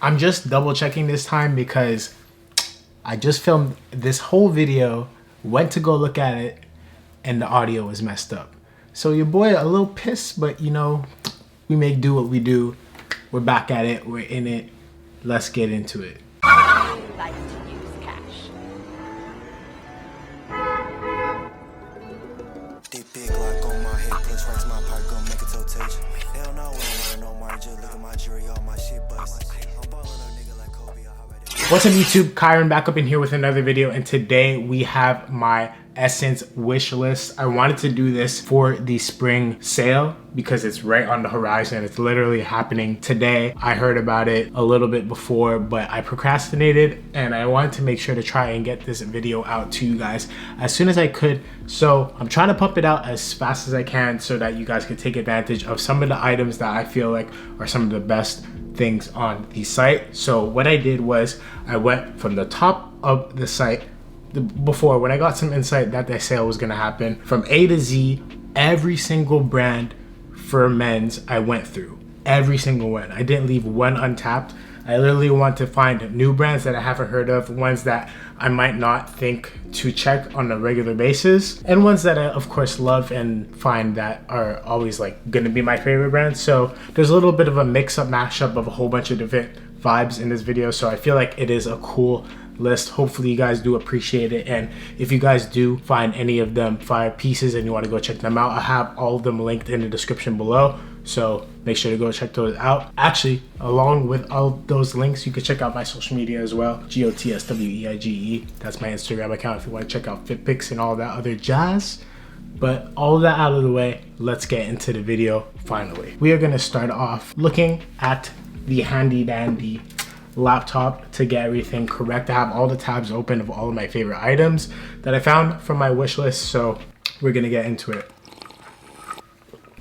I'm just double checking this time because I just filmed this whole video, went to go look at it, and the audio was messed up. So your boy a little pissed, but you know, we make do what we do. We're back at it, we're in it. Let's get into it. Like to use cash. Big Glock on my head, plus rocks my pocket, gon' make a totation. Hell no, we don't wear no Margiela. Look at my jewelry, all my shit bust. I'm ballin' a nigga like Kobe. What's up YouTube, KYRON back up in here with another video, and today we have my SSENSE wish list. I wanted to do this for the spring sale because it's right on the horizon. It's literally happening today. I heard about it a little bit before, but I procrastinated and I wanted to make sure to try and get this video out to you guys as soon as I could. So I'm trying to pump it out as fast as I can so that you guys can take advantage of some of the items that I feel like are some of the best things on the site. So what I did was I went from the top of the site before, when I got some insight that the sale was gonna happen, from A to Z, every single brand for men's I went through. Every single one. I didn't leave one untapped. I literally want to find new brands that I haven't heard of, ones that I might not think to check on a regular basis, and ones that I of course love and find that are always like gonna be my favorite brands. So there's a little bit of a mix-up, mashup of a whole bunch of different vibes in this video, so I feel like it is a cool list. Hopefully you guys do appreciate it, and if you guys do find any of them fire pieces and you want to go check them out, I have all of them linked in the description below, so make sure to go check those out. Actually, along with all those links, you can check out my social media as well. GOTSWEIGE, that's my Instagram account if you want to check out fit pics and all that other jazz. But all of that out of the way, let's get into the video. Finally, we are going to start off looking at the handy dandy laptop to get everything correct. I have all the tabs open of all of my favorite items that I found from my wish list, so we're gonna get into it.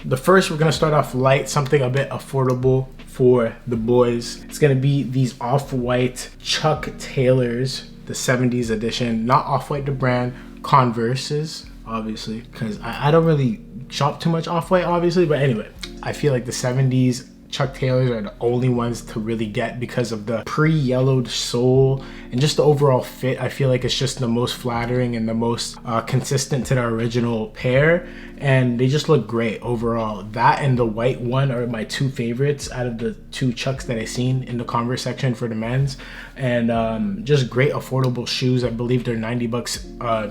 The first, we're gonna start off light, something a bit affordable for the boys. It's gonna be these off-white Chuck Taylors, the 70s edition, not Off-White the brand, Converses, obviously, because I don't really shop too much Off-White, obviously, but anyway, I feel like the 70s Chuck Taylors are the only ones to really get because of the pre-yellowed sole and just the overall fit. I feel like it's just the most flattering and the most consistent to the original pair, and they just look great overall. That and the white one are my two favorites out of the two Chucks that I've seen in the Converse section for the men's, and just great affordable shoes. I believe they're 90 bucks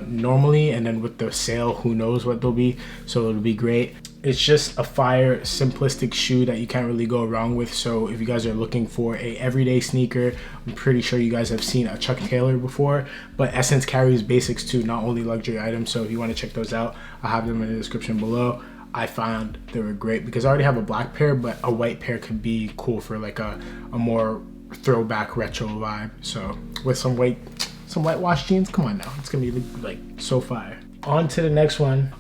normally, and then with the sale, who knows what they'll be, so it'll be great. It's just a fire, simplistic shoe that you can't really go wrong with. So if you guys are looking for a everyday sneaker, I'm pretty sure you guys have seen a Chuck Taylor before, but SSENSE carries basics too, not only luxury items. So if you want to check those out, I'll have them in the description below. I found they were great because I already have a black pair, but a white pair could be cool for like a more throwback retro vibe. So with some whitewash jeans, come on now, it's gonna be like so fire. On to the next one.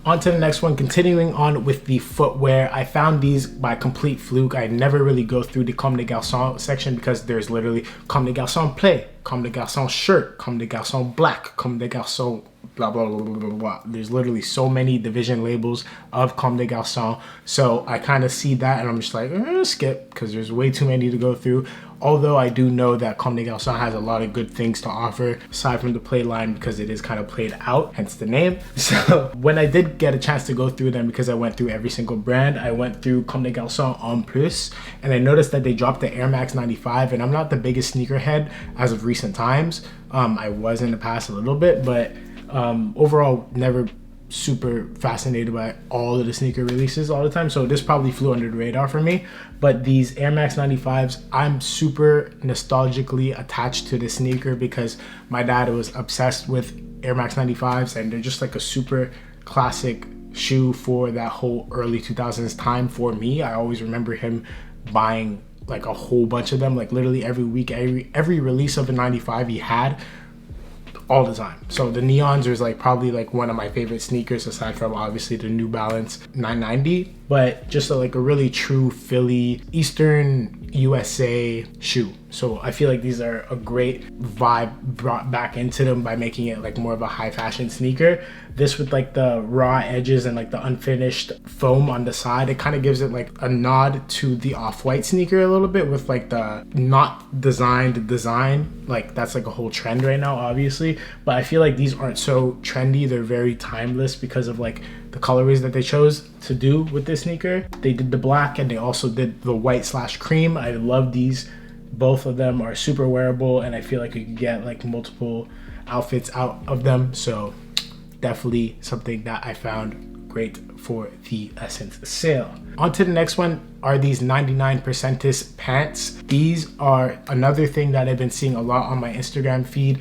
Continuing on with the footwear, I found these by complete fluke. I never really go through the Comme des Garçons section because there's literally Comme des Garçons play, Comme des Garçons shirt, Comme des Garçons black, Comme des Garçons blah blah blah blah blah. There's literally so many division labels of Comme des Garçons, so I kind of see that and I'm just like skip, because there's way too many to go through. Although I do know that Comme des Garçons has a lot of good things to offer aside from the play line, because it is kind of played out, hence the name. So when I did get a chance to go through them, because I went through every single brand, I went through Comme des Garçons en plus, and I noticed that they dropped the Air Max 95, and I'm not the biggest sneakerhead as of recent times. I was in the past a little bit, but overall never super fascinated by all of the sneaker releases all the time, so this probably flew under the radar for me. But these Air Max 95s, I'm super nostalgically attached to the sneaker because my dad was obsessed with Air Max 95s, and they're just like a super classic shoe for that whole early 2000s time for me. I always remember him buying like a whole bunch of them, like literally every week, every release of a 95 he had all the time. So the neons is like probably like one of my favorite sneakers aside from obviously the New Balance 990. but just like a really true Philly, Eastern USA shoe. So I feel like these are a great vibe brought back into them by making it like more of a high fashion sneaker. This with like the raw edges and like the unfinished foam on the side, it kind of gives it like a nod to the off-white sneaker a little bit with like the not designed design. Like that's like a whole trend right now, obviously, but I feel like these aren't so trendy. They're very timeless because of like the colorways that they chose to do with this sneaker. They did the black and they also did the white/cream. I love these. Both of them are super wearable, and I feel like you can get like multiple outfits out of them. So definitely something that I found great for the SSENSE sale. On to the next one are these 99% pants. These are another thing that I've been seeing a lot on my Instagram feed,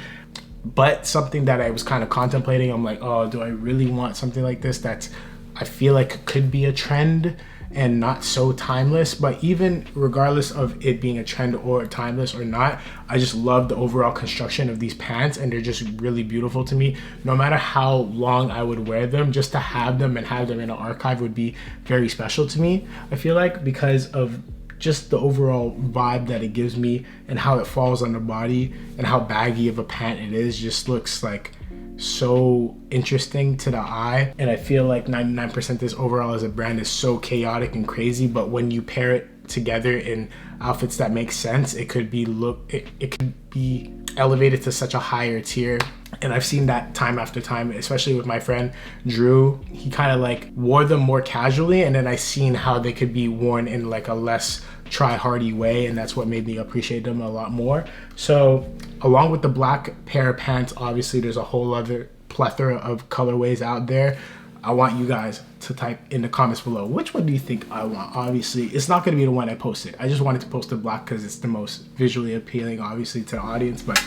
but something that I was kind of contemplating. I'm like, oh, do I really want something like this that's I feel like could be a trend and not so timeless? But even regardless of it being a trend or timeless or not, I just love the overall construction of these pants, and they're just really beautiful to me. No matter how long I would wear them, just to have them and have them in an archive would be very special to me, I feel like, because of just the overall vibe that it gives me and how it falls on the body and how baggy of a pant it is. Just looks like so interesting to the eye. And I feel like 99% this overall as a brand is so chaotic and crazy, but when you pair it together in outfits that make sense, it could be it could be elevated to such a higher tier. And I've seen that time after time, especially with my friend Drew. He kind of like wore them more casually, and then I seen how they could be worn in like a less try-hardy way, and that's what made me appreciate them a lot more. So along with the black pair of pants, obviously there's a whole other plethora of colorways out there. I want you guys to type in the comments below, which one do you think I want? Obviously, it's not gonna be the one I posted. I just wanted to post the black because it's the most visually appealing, obviously, to the audience. But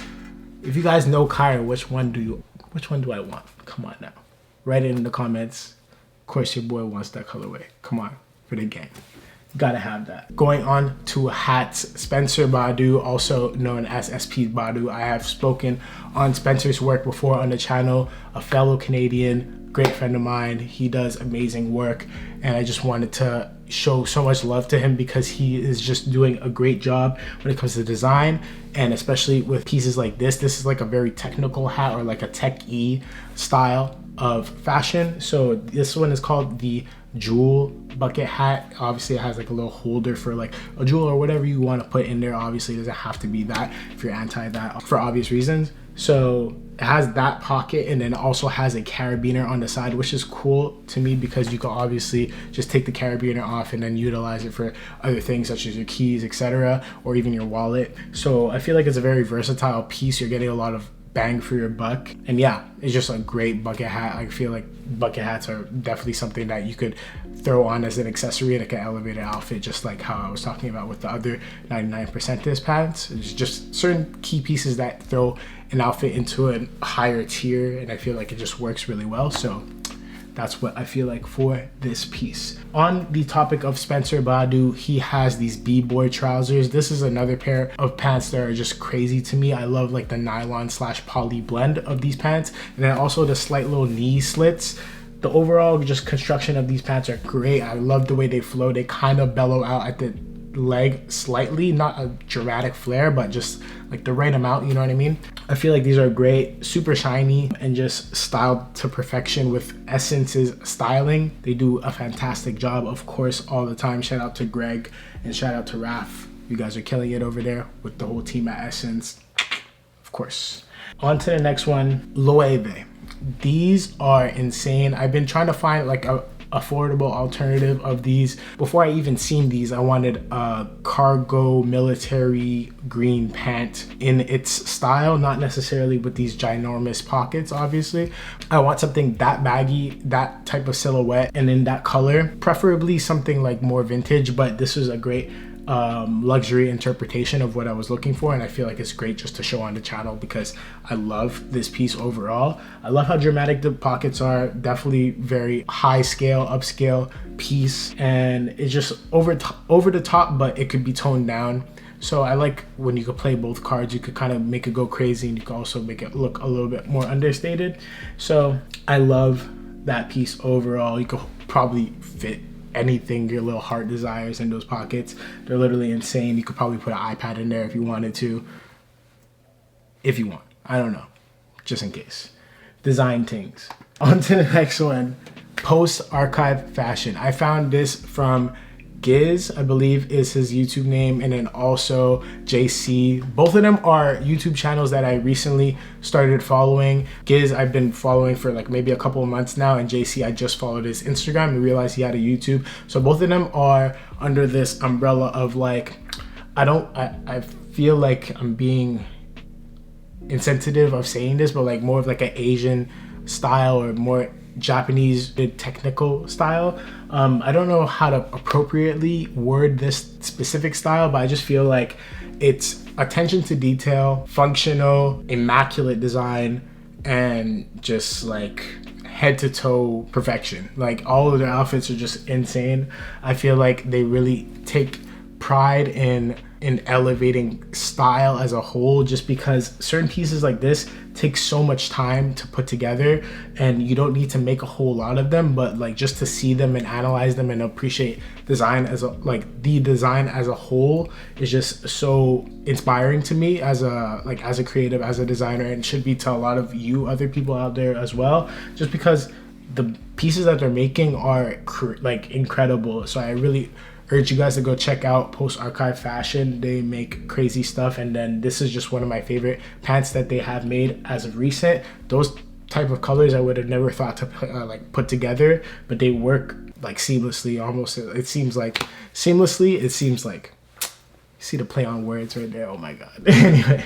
if you guys know KYRON, which one do I want? Come on now. Write it in the comments. Of course, your boy wants that colorway. Come on, for the gang. Gotta have that. Going on to hats, Spencer Badu, also known as SP Badu. I have spoken on Spencer's work before on the channel, a fellow Canadian, great friend of mine. He does amazing work, and I just wanted to show so much love to him because he is just doing a great job when it comes to design, and especially with pieces like this. This is like a very technical hat, or like a tech-y style of fashion. So this one is called the jewel bucket hat. Obviously it has like a little holder for like a jewel or whatever you want to put in there. Obviously it doesn't have to be that if you're anti that for obvious reasons. So it has that pocket, and then it also has a carabiner on the side, which is cool to me because you can obviously just take the carabiner off and then utilize it for other things such as your keys, etc., or even your wallet. So I feel like it's a very versatile piece. You're getting a lot of bang for your buck, and yeah, it's just a great bucket hat. I feel like bucket hats are definitely something that you could throw on as an accessory and it can elevate an outfit, just like how I was talking about with the other 99% this pants. It's just certain key pieces that throw an outfit into a higher tier, and I feel like it just works really well. So that's what I feel like for this piece. On the topic of Spencer Badu, he has these b-boy trousers. This is another pair of pants that are just crazy to me. I love like the nylon/poly blend of these pants, and then also the slight little knee slits. The overall just construction of these pants are great. I love the way they flow. They kind of bellow out at the leg slightly, not a dramatic flare, but just like the right amount, you know what I mean? I feel like these are great, super shiny, and just styled to perfection with SSENSE's styling. They do a fantastic job, of course, all the time. Shout out to Greg and shout out to Raph. You guys are killing it over there with the whole team at SSENSE, of course. On to the next one, Loewe. These are insane. I've been trying to find like a affordable alternative of these. Before I even seen these, I wanted a cargo military green pant in its style, not necessarily with these ginormous pockets. Obviously I want something that baggy, that type of silhouette, and in that color, preferably something like more vintage, but this is a great luxury interpretation of what I was looking for, and I feel like it's great just to show on the channel because I love this piece overall. I love how dramatic the pockets are, definitely very high scale, upscale piece, and it's just over the top, but it could be toned down. So I like when you could play both cards. You could kind of make it go crazy, and you could also make it look a little bit more understated. So I love that piece overall. You could probably fit anything your little heart desires in those pockets. They're literally insane. You could probably put an iPad in there if you wanted to. If you want. I don't know. Just in case. Design things. On to the next one. Post-archive fashion. I found this from Giz, I believe is his YouTube name, and then also JC. Both of them are YouTube channels that I recently started following. Giz I've been following for like maybe a couple of months now, and JC I just followed his Instagram and realized he had a YouTube. So both of them are under this umbrella of like, I feel like I'm being insensitive of saying this, but like more of like an Asian style or more Japanese technical style. I don't know how to appropriately word this specific style, but I just feel like it's attention to detail, functional, immaculate design, and just like head to toe perfection. Like all of their outfits are just insane. I feel like they really take pride in elevating style as a whole, just because certain pieces like this take so much time to put together and you don't need to make a whole lot of them, but like just to see them and analyze them and appreciate design as a the design as a whole is just so inspiring to me as a creative, as a designer, and should be to a lot of you other people out there as well, just because the pieces that they're making are like incredible. So I really urge you guys to go check out Post-Archive Fashion. They make crazy stuff, and then this is just one of my favorite pants that they have made as of recent. Those type of colors I would have never thought to put together, but they work like seamlessly. Almost, it seems like seamlessly. It seems like, see the play on words right there. Oh my god. Anyway,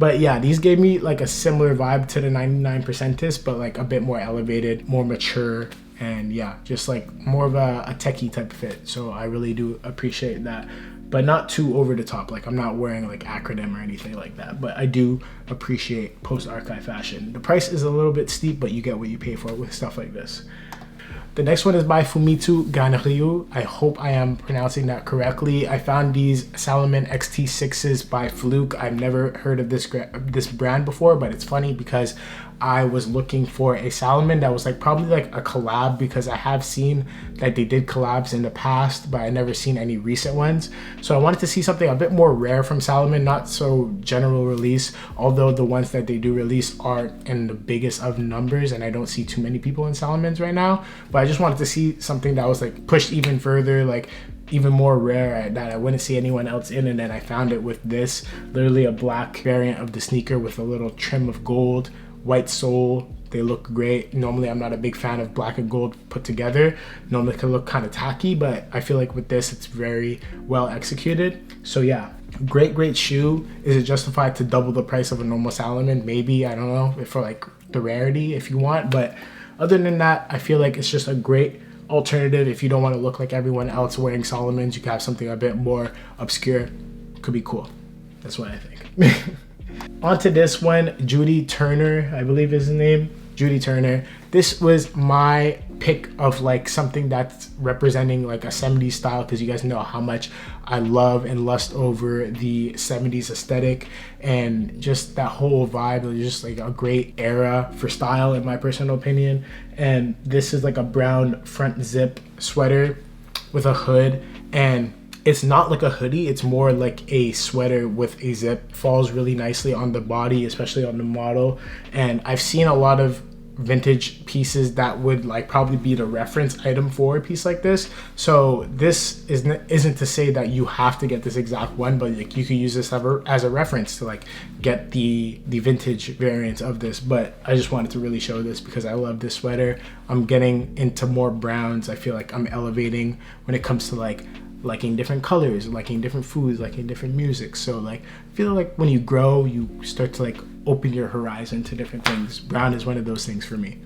but yeah, these gave me like a similar vibe to the 99%ist, but like a bit more elevated, more mature. And yeah, just like more of a techie type of fit. So I really do appreciate that, but not too over the top. Like I'm not wearing like acronym or anything like that, but I do appreciate Post-Archive Fashion. The price is a little bit steep, but you get what you pay for with stuff like this. The next one is by Fumito Ganryu. I hope I am pronouncing that correctly. I found these Salomon XT6s by Fluke. I've never heard of this brand before, but it's funny because I was looking for a Salomon that was like probably like a collab, because I have seen that they did collabs in the past, but I never seen any recent ones. So I wanted to see something a bit more rare from Salomon, not so general release, although the ones that they do release are in the biggest of numbers, and I don't see too many people in Salomons right now. But I just wanted to see something that was like pushed even further, like even more rare, that I wouldn't see anyone else in. And then I found it with this, literally a black variant of the sneaker with a little trim of gold, white sole. They look great. Normally I'm not a big fan of black and gold put together. Normally it can look kind of tacky, but I feel like with this it's very well executed. So yeah, great shoe. Is it justified to double the price of a normal Salomon? Maybe, I don't know, for like the rarity if you want, but other than that, I feel like it's just a great alternative. If you don't want to look like everyone else wearing Salomons, you can have something a bit more obscure. Could be cool. That's what I think. On to this one, Judy Turner, I believe is his name. Judy Turner. This was my pick of like something that's representing like a 70s style, because you guys know how much I love and lust over the 70s aesthetic, and just that whole vibe is just like a great era for style in my personal opinion. And this is like a brown front zip sweater with a hood, and it's not like a hoodie, it's more like a sweater with a zip. Falls really nicely on the body, especially on the model. And I've seen a lot of vintage pieces that would like probably be the reference item for a piece like this. So this isn't to say that you have to get this exact one, but like you could use this as a reference to like get the vintage variants of this. But I just wanted to really show this because I love this sweater. I'm getting into more browns. I feel like I'm elevating when it comes to like liking different colors, liking different foods, liking different music. So like I feel like when you grow, you start to like open your horizon to different things. Brown is one of those things for me,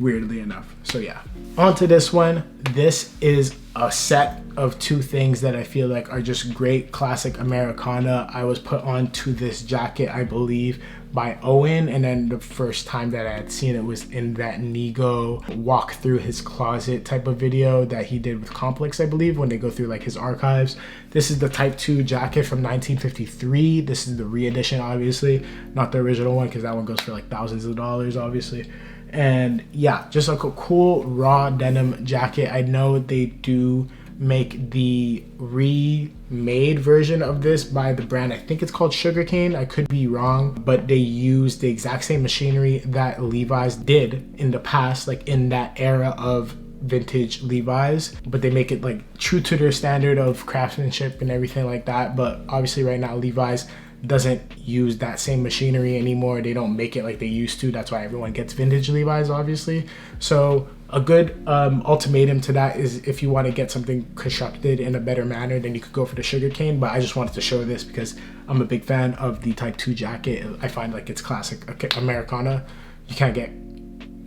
weirdly enough. So yeah, on to this one. This is a set of two things that I feel like are just great classic Americana. I was put on to this jacket, I believe, by Owen, and then the first time that I had seen it was in that Nigo walk through his closet type of video that he did with Complex, I believe, when they go through like his archives. This is the Type 2 jacket from 1953. This is the re-edition, obviously, not the original one, because that one goes for like thousands of dollars, obviously. And yeah, just like a cool raw denim jacket. I know they do make the remade version of this by the brand, I think it's called Sugarcane, I could be wrong, but they use the exact same machinery that Levi's did in the past, like in that era of vintage Levi's, but they make it like true to their standard of craftsmanship and everything like that. But obviously right now Levi's doesn't use that same machinery anymore. They don't make it like they used to. That's why everyone gets vintage Levi's, obviously. So a good ultimatum to that is, if you want to get something constructed in a better manner, then you could go for the Sugarcane. But I just wanted to show this because I'm a big fan of the Type 2 jacket. I find like it's classic Americana. You can't get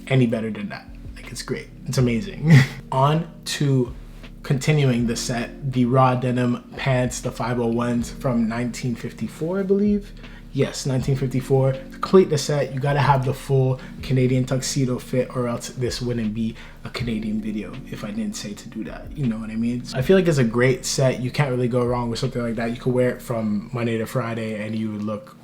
any better than that. Like, it's great. It's amazing. On to continuing the set, the raw denim pants, the 501s from 1954, I believe. Yes, 1954. To complete the set, you gotta have the full Canadian tuxedo fit, or else this wouldn't be a Canadian video if I didn't say to do that. You know what I mean? I feel like it's a great set. You can't really go wrong with something like that. You could wear it from Monday to Friday and you would look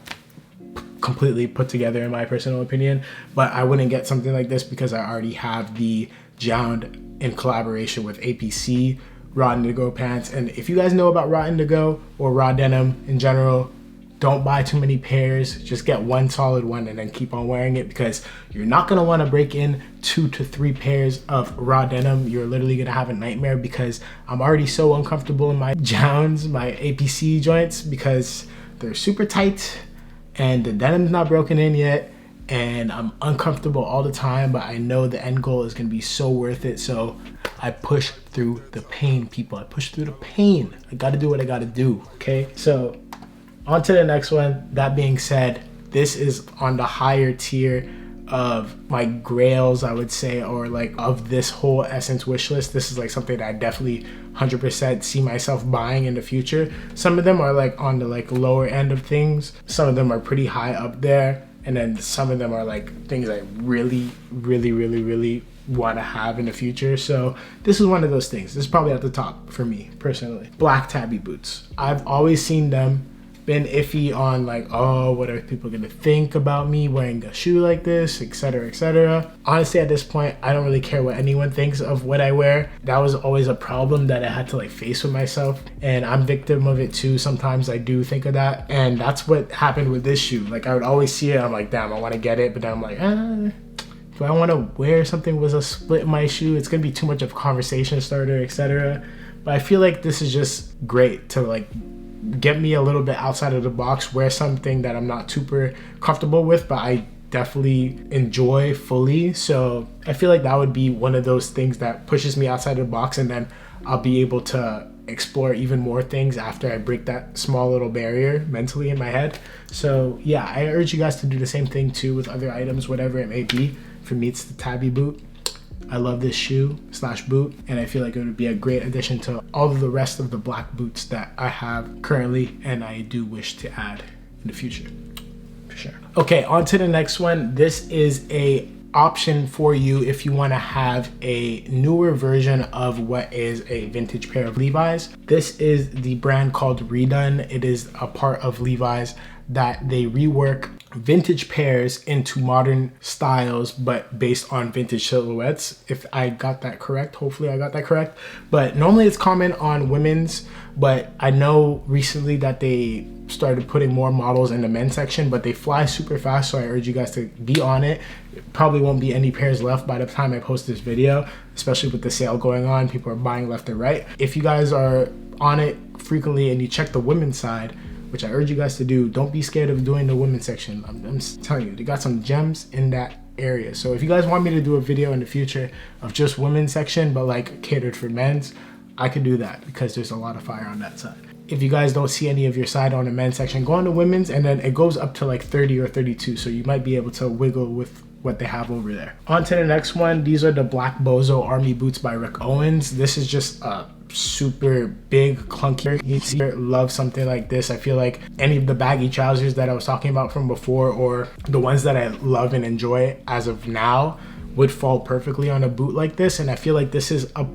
completely put together, in my personal opinion. But I wouldn't get something like this because I already have the Jound in collaboration with APC raw indigo pants. And if you guys know about raw indigo or raw denim in general, don't buy too many pairs. Just get one solid one and then keep on wearing it, because you're not going to want to break in 2 to 3 pairs of raw denim. You're literally going to have a nightmare, because I'm already so uncomfortable in my Jounds, my APC joints, because they're super tight and the denim's not broken in yet, and I'm uncomfortable all the time. But I know the end goal is going to be so worth it, so I push through the pain, people. I push through the pain. I got to do what I got to do, okay? So on to the next one. That being said, this is on the higher tier of my grails, I would say, or like of this whole SSENSE wish list. This is like something that I definitely 100% see myself buying in the future. Some of them are like on the like lower end of things. Some of them are pretty high up there. And then some of them are like things I really want to have in the future. So this is one of those things. This is probably at the top for me personally. Black Tabi boots. I've always seen them, been iffy on like, oh, what are people gonna think about me wearing a shoe like this, etc, etc. Honestly, at this point, I don't really care what anyone thinks of what I wear. That was always a problem that I had to like face with myself, and I'm victim of it too. Sometimes I do think of that, and that's what happened with this shoe. Like, I would always see it, I'm like, damn, I want to get it, but then I'm like, do I want to wear something with a split in my shoe? It's gonna be too much of a conversation starter, etc. But I feel like this is just great to like get me a little bit outside of the box, wear something that I'm not super comfortable with, but I definitely enjoy fully. So I feel like that would be one of those things that pushes me outside of the box, and then I'll be able to explore even more things after I break that small little barrier mentally in my head. So yeah, I urge you guys to do the same thing too with other items, whatever it may be. For me, it's the Tabi boot. I love this shoe / boot, and I feel like it would be a great addition to all of the rest of the black boots that I have currently, and I do wish to add in the future, for sure. Okay, on to the next one. This is a option for you if you want to have a newer version of what is a vintage pair of Levi's. This is the brand called Redone. It is a part of Levi's that they rework vintage pairs into modern styles, but based on vintage silhouettes. If I got that correct, hopefully I got that correct. But normally it's common on women's, but I know recently that they started putting more models in the men's section, but they fly super fast, so I urge you guys to be on it. Probably won't be any pairs left by the time I post this video, especially with the sale going on. People are buying left and right. If you guys are on it frequently and you check the women's side, which I urge you guys to do, don't be scared of doing the women's section. I'm telling you, they got some gems in that area. So if you guys want me to do a video in the future of just women's section, but like catered for men's, I could do that, because there's a lot of fire on that side. If you guys don't see any of your side on the men's section, go on to women's, and then it goes up to like 30 or 32. So you might be able to wiggle with what they have over there. On to the next one. These are the Black Bozo Army boots by Rick Owens. This is just a super big, clunky. You love something like this. I feel like any of the baggy trousers that I was talking about from before, or the ones that I love and enjoy as of now, would fall perfectly on a boot like this. And I feel like this is a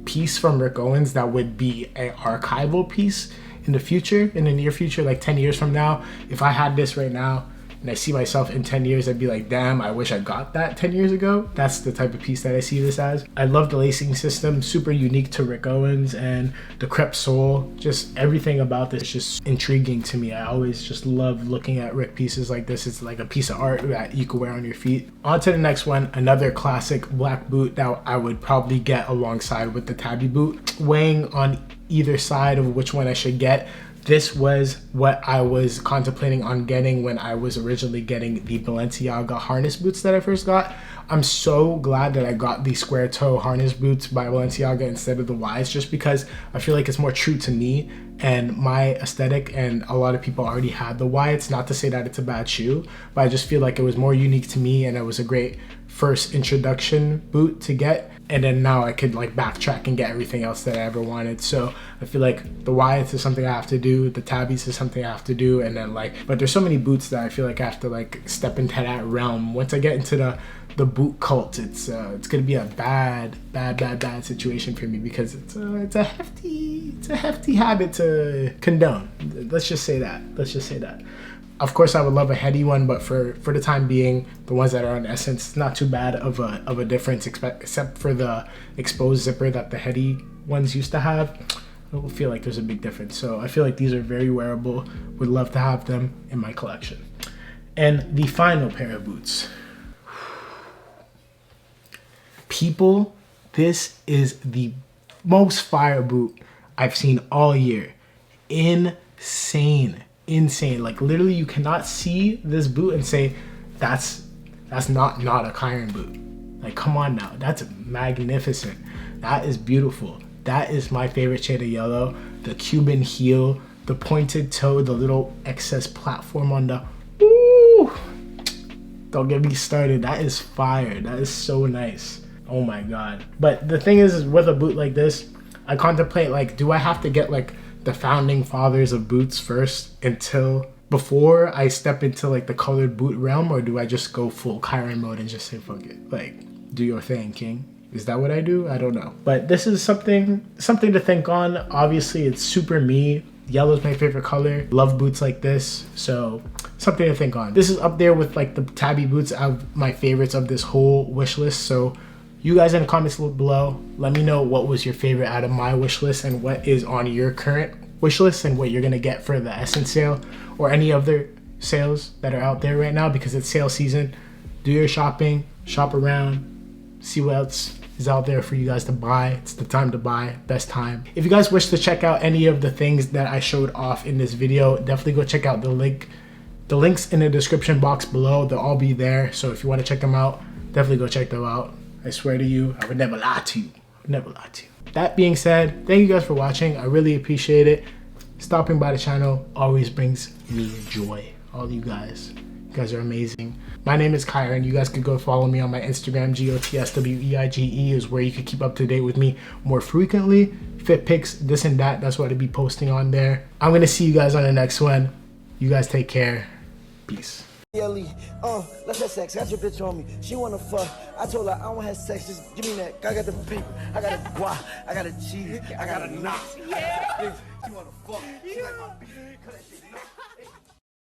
piece from Rick Owens that would be an archival piece in the future, in the near future, like 10 years from now. If I had this right now, and I see myself in 10 years, I'd be like, damn, I wish I got that 10 years ago. That's the type of piece that I see this as. I love the lacing system, super unique to Rick Owens, and the crepe sole, just everything about this is just intriguing to me. I always just love looking at Rick pieces like this. It's like a piece of art that you can wear on your feet. On to the next one, another classic black boot that I would probably get alongside with the Tabi boot. Weighing on either side of which one I should get, this was what I was contemplating on getting when I was originally getting the Balenciaga harness boots that I first got. I'm so glad that I got the square toe harness boots by Balenciaga instead of the Wyatts, just because I feel like it's more true to me and my aesthetic, and a lot of people already had the Wyatts. Not to say that it's a bad shoe, but I just feel like it was more unique to me, and it was a great first introduction boot to get. And then now I could like backtrack and get everything else that I ever wanted. So I feel like the Wyatts is something I have to do, the Tabis is something I have to do, and then like, but there's so many boots that I feel like I have to like step into that realm. Once I get into the boot cult, it's gonna be a bad situation for me, because it's a hefty habit to condone. Let's just say that. Of course, I would love a heady one, but for the time being, the ones that are on SSENSE, it's not too bad of a difference, except for the exposed zipper that the heady ones used to have. I don't feel like there's a big difference. So I feel like these are very wearable. Would love to have them in my collection. And the final pair of boots. People, this is the most fire boot I've seen all year. Insane. Like literally you cannot see this boot and say that's not a KYRON boot. Like, come on now, that's magnificent. That is beautiful. That is my favorite shade of yellow. The Cuban heel, the pointed toe, the little excess platform on the, ooh, don't get me started. That is fire. That is so nice. Oh my god. But the thing is with a boot like this, I contemplate like, do I have to get like the founding fathers of boots first before I step into like the colored boot realm, or do I just go full KYRON mode and just say fuck it, like do your thing, king? Is that what I do? I don't know. But this is something to think on. Obviously it's super me. Yellow's my favorite color. Love boots like this, so something to think on. This is up there with like the Tabi boots of my favorites of this whole wish list. So you guys in the comments below, let me know what was your favorite out of my wish list and what is on your current wish list and what you're gonna get for the SSENSE sale or any other sales that are out there right now, because it's sale season. Do your shopping, shop around, see what else is out there for you guys to buy. It's the time to buy, best time. If you guys wish to check out any of the things that I showed off in this video, definitely go check out the links in the description box below. They'll all be there. So if you want to check them out, definitely go check them out. I swear to you, I would never lie to you. That being said, thank you guys for watching. I really appreciate it. Stopping by the channel always brings me joy. All you guys are amazing. My name is KYRON. You guys could go follow me on my Instagram. GOTSWEIGE is where you can keep up to date with me more frequently. Fit pics, this and that. That's what I'd be posting on there. I'm going to see you guys on the next one. You guys take care. Peace. Let's have sex. Got your bitch on me. She wanna fuck. I told her I don't have sex. Just give me that. I got the paper. I got a guap. I got a cheese. I got a knock.